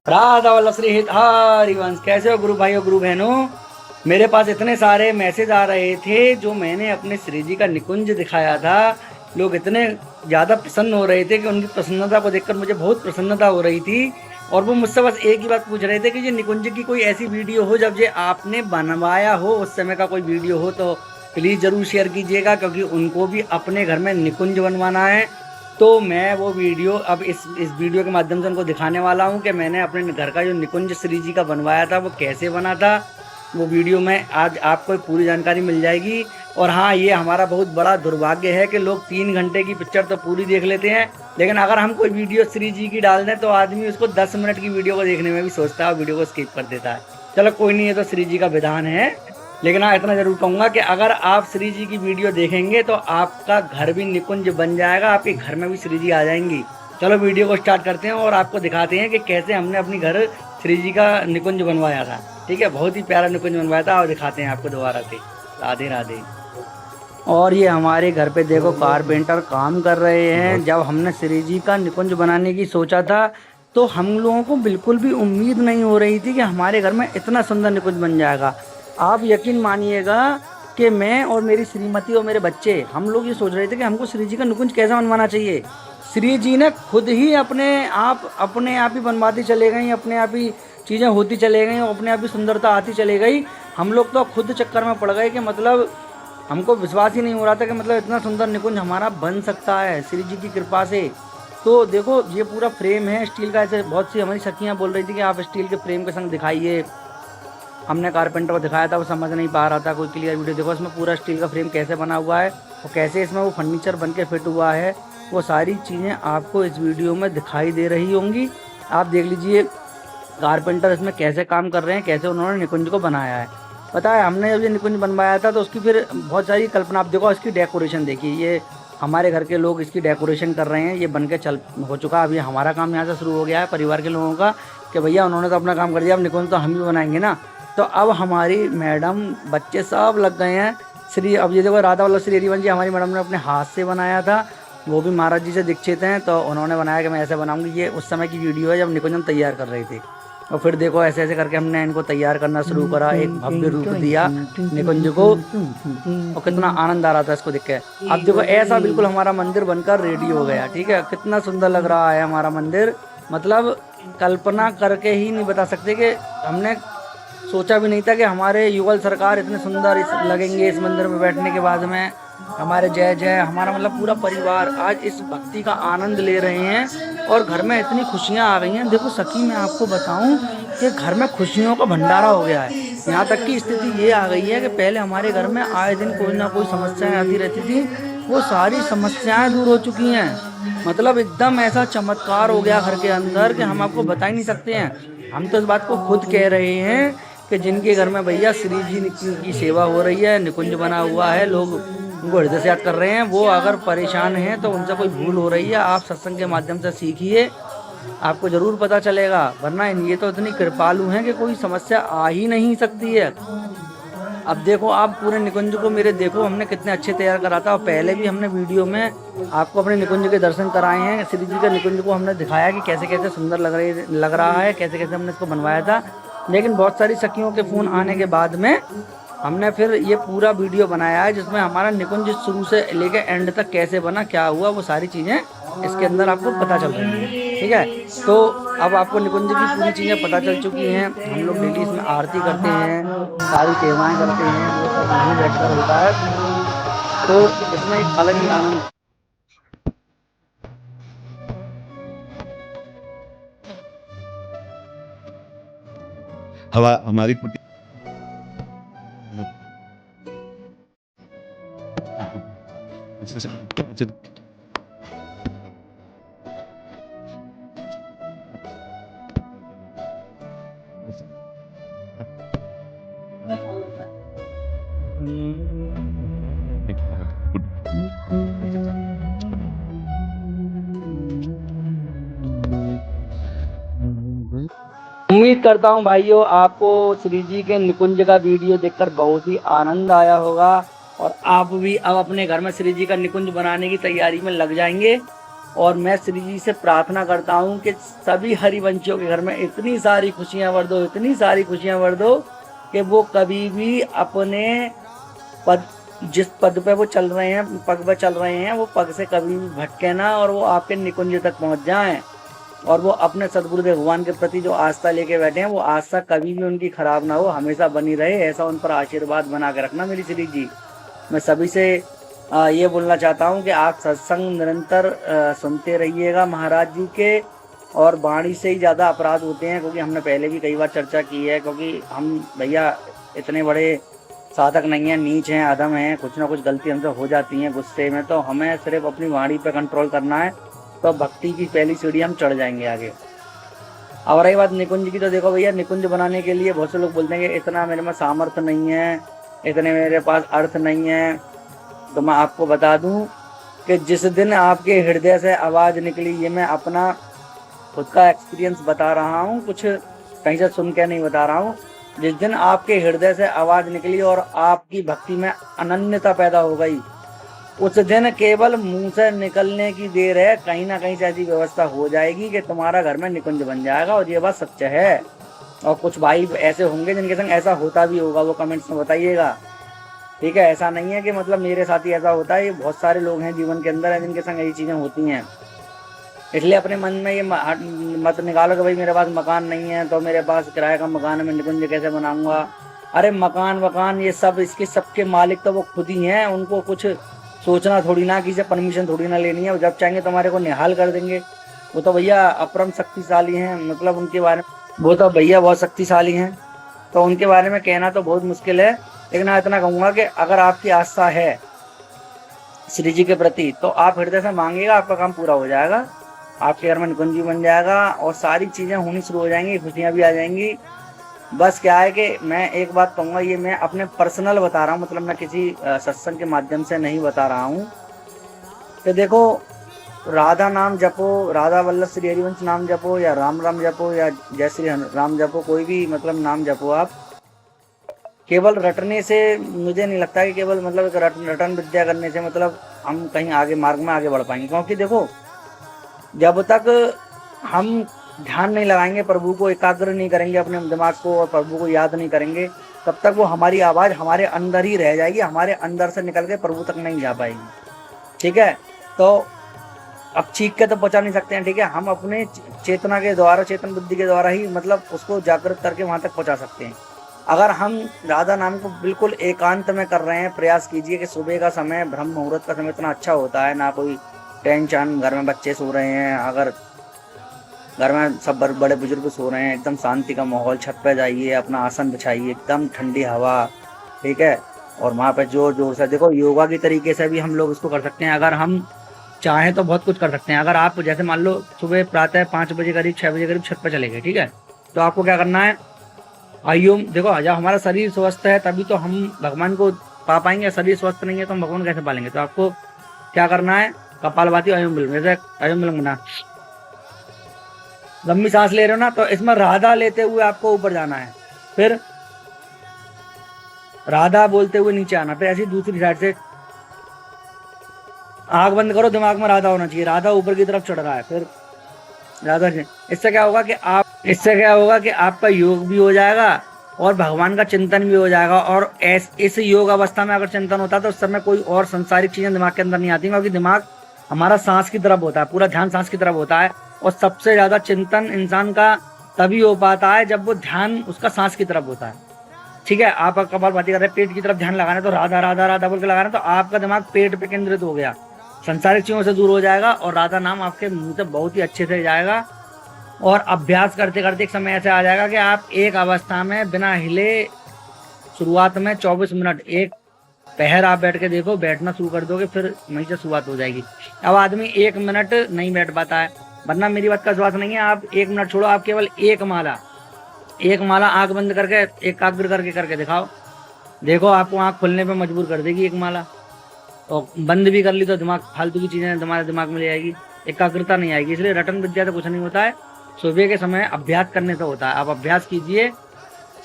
राधा वल्लभ श्री हित हरिवंश। कैसे हो गुरु भाइयों गुरु बहनों। मेरे पास इतने सारे मैसेज आ रहे थे जो मैंने अपने श्री जी का निकुंज दिखाया था। लोग इतने ज़्यादा प्रसन्न हो रहे थे कि उनकी प्रसन्नता को देखकर मुझे बहुत प्रसन्नता हो रही थी। और वो मुझसे बस एक ही बात पूछ रहे थे कि ये निकुंज की कोई ऐसी वीडियो हो जब ये आपने बनवाया हो, उस समय का कोई वीडियो हो तो प्लीज़ ज़रूर शेयर कीजिएगा, क्योंकि उनको भी अपने घर में निकुंज बनवाना है। तो मैं वो वीडियो अब इस वीडियो के माध्यम से उनको दिखाने वाला हूँ कि मैंने अपने घर का जो निकुंज श्री जी का बनवाया था वो कैसे बना था। वो वीडियो में आज आपको पूरी जानकारी मिल जाएगी। और हाँ, ये हमारा बहुत बड़ा दुर्भाग्य है कि लोग 3 घंटे की पिक्चर तो पूरी देख लेते हैं, लेकिन अगर हम कोई वीडियो श्री जी की डाल दें तो आदमी उसको 10 मिनट की वीडियो को देखने में भी सोचता है और वीडियो को स्किप कर देता है। चलो कोई नहीं, ये तो श्री जी का विधान है। लेकिन हाँ, इतना जरूर कहूँगा कि अगर आप श्री जी की वीडियो देखेंगे तो आपका घर भी निकुंज बन जाएगा, आपके घर में भी श्री जी आ जाएंगी। चलो वीडियो को स्टार्ट करते हैं और आपको दिखाते हैं कि कैसे हमने अपनी घर श्री जी का निकुंज बनवाया था। ठीक है, बहुत ही प्यारा निकुंज बनवाया था और दिखाते हैं आपको दोबारा से। राधे राधे। और ये हमारे घर पे देखो कारपेंटर काम कर रहे हैं। जब हमने श्री जी का निकुंज बनाने की सोचा था तो हम लोगों को बिल्कुल भी उम्मीद नहीं हो रही थी कि हमारे घर में इतना सुंदर निकुंज बन जाएगा। आप यकीन मानिएगा कि मैं और मेरी श्रीमती और मेरे बच्चे, हम लोग ये सोच रहे थे कि हमको श्री जी का निकुंज कैसा बनवाना चाहिए। श्री जी ने खुद ही अपने आप ही बनवाती चले गई, अपने आप ही चीज़ें होती चले गई और अपने आप ही सुंदरता आती चले गई। हम लोग तो खुद चक्कर में पड़ गए कि मतलब हमको विश्वास ही नहीं हो रहा था कि मतलब इतना सुंदर निकुंज हमारा बन सकता है श्री जी की कृपा से। तो देखो ये पूरा फ्रेम है स्टील का। ऐसे बहुत सी हमारी सखियाँ बोल रही थी कि आप स्टील के फ्रेम के संग दिखाइए। हमने कारपेंटर को दिखाया था, वो समझ नहीं पा रहा था कोई क्लियर वीडियो। देखो इसमें पूरा स्टील का फ्रेम कैसे बना हुआ है और कैसे इसमें वो फर्नीचर बन के फिट हुआ है, वो सारी चीज़ें आपको इस वीडियो में दिखाई दे रही होंगी। आप देख लीजिए कारपेंटर इसमें कैसे काम कर रहे हैं, कैसे उन्होंने निकुंज को बनाया है। पता है, हमने जब ये निकुंज बनवाया था तो उसकी फिर बहुत सारी कल्पना। आप देखो इसकी डेकोरेशन देखिए, ये हमारे घर के लोग इसकी डेकोरेशन कर रहे हैं। ये बन के चल हो चुका। अभी हमारा काम यहाँ से शुरू हो गया है परिवार के लोगों का कि भैया उन्होंने तो अपना काम कर दिया, अब निकुंज तो हम ही बनाएंगे ना। तो अब हमारी मैडम बच्चे सब लग गए हैं श्री। अब ये देखो राधा वल्लभ श्री हरिवंश जी हमारी मैडम ने अपने हाथ से बनाया था, वो भी महाराज जी से दीक्षित हैं, तो उन्होंने बनाया कि मैं ऐसे बनाऊंगी। ये उस समय की वीडियो है जब निकुंज हम तैयार कर रहे थे। और फिर देखो ऐसे ऐसे करके हमने इनको तैयार करना शुरू करा, एक भव्य रूप दिया निकुंज को और कितना आनंद आ रहा था इसको देख के। अब देखो ऐसा बिल्कुल हमारा मंदिर बनकर रेडी हो गया। ठीक है, कितना सुंदर लग रहा है हमारा मंदिर। मतलब कल्पना करके ही नहीं बता सकते कि हमने सोचा भी नहीं था कि हमारे युगल सरकार इतने सुंदर लगेंगे इस मंदिर में बैठने के बाद में। हमारे जय जय, हमारा मतलब पूरा परिवार आज इस भक्ति का आनंद ले रहे हैं और घर में इतनी खुशियां आ गई हैं। देखो सखी, मैं आपको बताऊं कि घर में खुशियों का भंडारा हो गया है। यहाँ तक की स्थिति ये आ गई है कि पहले हमारे घर में आए दिन कोई ना कोई समस्याएं आती रहती थी, वो सारी समस्याएं दूर हो चुकी हैं। मतलब एकदम ऐसा चमत्कार हो गया घर के अंदर कि हम आपको बता ही नहीं सकते हैं। हम तो इस बात को खुद कह रहे हैं कि जिनके घर में भैया श्री जी की सेवा हो रही है, निकुंज बना हुआ है, लोग उनको हृदय से याद कर रहे हैं, वो अगर परेशान हैं तो उनसे कोई भूल हो रही है, आप सत्संग के माध्यम से सीखिए, आपको ज़रूर पता चलेगा। वरना ये तो इतनी कृपालु हैं कि कोई समस्या आ ही नहीं सकती है। अब देखो आप पूरे निकुंज को मेरे देखो हमने कितने अच्छे तैयार करा था। और पहले भी हमने वीडियो में आपको अपने निकुंज के दर्शन कराए हैं। श्री जी के निकुंज को हमने दिखाया कि कैसे कैसे सुंदर लग रहा है, कैसे कैसे हमने इसको बनवाया था। लेकिन बहुत सारी सखियों के फ़ोन आने के बाद में हमने फिर ये पूरा वीडियो बनाया है जिसमें हमारा निकुंज शुरू से लेकर एंड तक कैसे बना, क्या हुआ, वो सारी चीज़ें इसके अंदर आपको पता चल रही हैं। ठीक है, तो अब आपको निकुंज की पूरी चीज़ें पता चल चुकी हैं। हम लोग डेली इसमें आरती करते हैं, सारी सेवाएं करते हैं, वो सब यहीं बैठकर होता है। तो इसमें एक अलग ही आनंद। हवा हमारी उम्मीद करता हूँ भाइयों आपको श्री जी के निकुंज का वीडियो देखकर बहुत ही आनंद आया होगा और आप भी अब अपने घर में श्री जी का निकुंज बनाने की तैयारी में लग जाएंगे। और मैं श्री जी से प्रार्थना करता हूँ कि सभी हरिवंशियों के घर में इतनी सारी खुशियाँ भर दो, इतनी सारी खुशियाँ भर दो कि वो कभी भी अपने पद, जिस पद पे वो चल रहे हैं, पग पे चल रहे हैं, वो पग से कभी भी भटके ना और वो आपके निकुंज तक पहुंच जाएं। और वो अपने सदगुरुदेव भगवान के प्रति जो आस्था लेके बैठे हैं, वो आस्था कभी भी उनकी खराब ना हो, हमेशा बनी रहे, ऐसा उन पर आशीर्वाद बना के रखना मेरी श्री जी। मैं सभी से ये बोलना चाहता हूँ कि आप सत्संग निरंतर सुनते रहिएगा महाराज जी के। और वाणी से ही ज़्यादा अपराध होते हैं, क्योंकि हमने पहले भी कई बार चर्चा की है, क्योंकि हम भैया इतने बड़े साधक नहीं हैं, नीच हैं, अधम हैं, कुछ ना कुछ गलती हमसे हो जाती हैं गुस्से में, तो हमें सिर्फ अपनी वाणी पे कंट्रोल करना है, तो भक्ति की पहली सीढ़ी हम चढ़ जाएंगे आगे। अब रही बात निकुंज की, तो देखो भैया, निकुंज बनाने के लिए बहुत से लोग बोलते हैं कि इतना मेरे में सामर्थ्य नहीं है, इतने मेरे पास अर्थ नहीं है। तो मैं आपको बता दूं कि जिस दिन आपके हृदय से आवाज़ निकली, ये मैं अपना खुद का एक्सपीरियंस बता रहा हूँ, कुछ कहीं से सुन के नहीं बता रहा हूँ, जिस दिन आपके हृदय से आवाज़ निकली और आपकी भक्ति में अनन्यता पैदा हो गई, उस दिन केवल मुंह से निकलने की देर है, कहीं ना कहीं से ऐसी व्यवस्था हो जाएगी कि तुम्हारा घर में निकुंज बन जाएगा। और ये बात सच है। और कुछ भाई ऐसे होंगे जिनके संग ऐसा होता भी होगा, वो कमेंट्स में बताइएगा, ठीक है। ऐसा नहीं है कि मतलब मेरे साथ ही ऐसा होता है, ये बहुत सारे लोग हैं जीवन के अंदर है जिनके संग ऐसी चीज़ें होती हैं। इसलिए अपने मन में ये मत निकालो कि भाई मेरे पास मकान नहीं है, तो मेरे पास किराए का मकान है, मैं निकुंज कैसे बनाऊंगा। अरे मकान ये सब, इसके सबके मालिक तो वो खुद ही हैं, उनको कुछ सोचना थोड़ी ना, किसी से परमिशन थोड़ी ना लेनी है, वो जब चाहेंगे तुम्हारे को निहाल कर देंगे। वो तो भैया अपरम शक्तिशाली हैं, मतलब उनके बारे में, वो तो भैया बहुत शक्तिशाली हैं, तो उनके बारे में कहना तो बहुत मुश्किल है। लेकिन मैं इतना कहूँगा कि अगर आपकी आस्था है श्री जी के प्रति, तो आप हृदय से मांगिएगा, आपका काम पूरा हो जाएगा, आपके घर में निकुंज भी बन जाएगा और सारी चीज़ें होनी शुरू हो जाएंगी, खुशियाँ भी आ जाएंगी। बस क्या है कि मैं एक बात कहूँगा, ये मैं अपने पर्सनल बता रहा हूँ, मतलब मैं किसी सत्संग के माध्यम से नहीं बता रहा हूँ, कि देखो राधा नाम जपो, राधा वल्लभ श्री हरिवंश नाम जपो, या राम राम जपो, या जय श्री राम जपो, कोई भी मतलब नाम जपो आप, केवल रटने से मुझे नहीं लगता कि केवल मतलब रटन विद्या करने से मतलब हम कहीं आगे मार्ग में आगे बढ़ पाएंगे। क्योंकि देखो, जब तक हम ध्यान नहीं लगाएंगे, प्रभु को एकाग्र नहीं करेंगे अपने दिमाग को, और प्रभु को याद नहीं करेंगे, तब तक वो हमारी आवाज़ हमारे अंदर ही रह जाएगी, हमारे अंदर से निकल के प्रभु तक नहीं जा पाएगी, ठीक है। तो अब चीख के तो पहुँचा नहीं सकते हैं, ठीक है, हम अपने चेतना के द्वारा, चेतन बुद्धि के द्वारा ही मतलब उसको जागृत करके वहाँ तक पहुँचा सकते हैं। अगर हम राधा नाम को बिल्कुल एकांत में कर रहे हैं, प्रयास कीजिए कि सुबह का समय, ब्रह्म मुहूर्त का समय इतना अच्छा होता है, ना कोई टेंशन, घर में बच्चे सो रहे हैं, अगर घर में सब बड़े बुजुर्ग सो रहे हैं, एकदम शांति का माहौल, छत पे जाइए, अपना आसन बिछाइए, एकदम ठंडी हवा, ठीक है, और वहाँ पे जोर जोर से देखो, योगा की तरीके से भी हम लोग इसको कर सकते हैं। अगर हम चाहें तो बहुत कुछ कर सकते हैं। अगर आप जैसे मान लो सुबह प्रातः 5 बजे करीब, 6 बजे करीब छत पर चले गए, ठीक है, तो आपको क्या करना है, आइयो देखो, जब हमारा शरीर स्वस्थ है तभी तो हम भगवान को पा पाएंगे, शरीर स्वस्थ नहीं है तो हम भगवान कैसे पालेंगे। तो आपको क्या करना है, कपालभाति, अयोम विलोम, जैसे अयोम विलोम ना, लंबी सांस ले रहे हो ना, तो इसमें राधा लेते हुए आपको ऊपर जाना है, फिर राधा बोलते हुए नीचे आना, फिर ऐसी दूसरी साइड से आंख बंद करो, दिमाग में राधा होना चाहिए, राधा ऊपर की तरफ चढ़ रहा है, फिर राधा से। इससे क्या होगा कि आपका योग भी हो जाएगा और भगवान का चिंतन भी हो जाएगा। और इस योग अवस्था में अगर चिंतन होता है तो उस समय कोई और संसारिक चीजें दिमाग के अंदर नहीं आती, क्योंकि दिमाग हमारा सांस की तरफ होता है, पूरा ध्यान सांस की तरफ होता है। और सबसे ज्यादा चिंतन इंसान का तभी हो पाता है जब वो ध्यान उसका सांस की तरफ होता है, ठीक है। आप कपालभाति कर रहे हैं, पेट की तरफ ध्यान लगाना, तो राधा राधा राधा बोल के लगाना, तो आपका दिमाग पेट पे केंद्रित हो गया, संसारिक चीजों से दूर हो जाएगा और राधा नाम आपके मुंह से बहुत ही अच्छे से जाएगा। और अभ्यास करते करते एक समय ऐसे आ जाएगा कि आप एक अवस्था में बिना हिले, शुरुआत में 24 मिनट, एक पहर आप बैठ के देखो, बैठना शुरू कर दोगे, फिर वहीं से शुरुआत हो जाएगी। अब आदमी 1 मिनट नहीं बैठ पाता है, वरना मेरी बात का विश्वास नहीं है, आप 1 मिनट छोड़ो, आप केवल एक माला आंख बंद करके एकाग्र करके दिखाओ, देखो आपको आंख खुलने पे मजबूर कर देगी एक माला। तो बंद भी कर ली तो दिमाग फालतू की चीजें तुम्हारे दिमाग में ले आएगी, एकाग्रता नहीं आएगी। इसलिए रटन विद्या तो कुछ नहीं होता है, सुबह के समय अभ्यास करने से होता है। आप अभ्यास कीजिए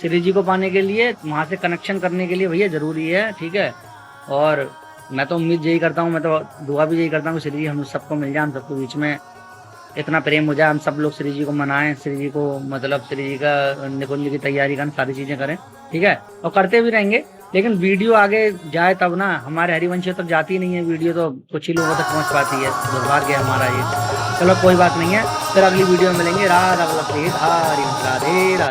श्री जी को पाने के लिए, वहाँ से कनेक्शन करने के लिए भैया जरूरी है, ठीक है। और मैं तो उम्मीद यही करता हूँ, मैं तो दुआ भी यही करता हूँ कि श्री जी हम सबको मिल जाए, हम सबको बीच में इतना प्रेम हो जाए, हम सब लोग श्री जी को मनाएं, श्री जी को मतलब श्री जी का निकुंज की तैयारी करें, सारी चीजें करें, ठीक है, और करते भी रहेंगे। लेकिन वीडियो आगे जाए तब ना, हमारे हरिवंशियों तक जाती नहीं है वीडियो, तो कुछ ही लोगों तक पहुंच पाती है, दुर्भाग्य है हमारा ये। चलो कोई बात नहीं है, फिर अगली वीडियो में मिलेंगे। राधा राधे राधे राधे।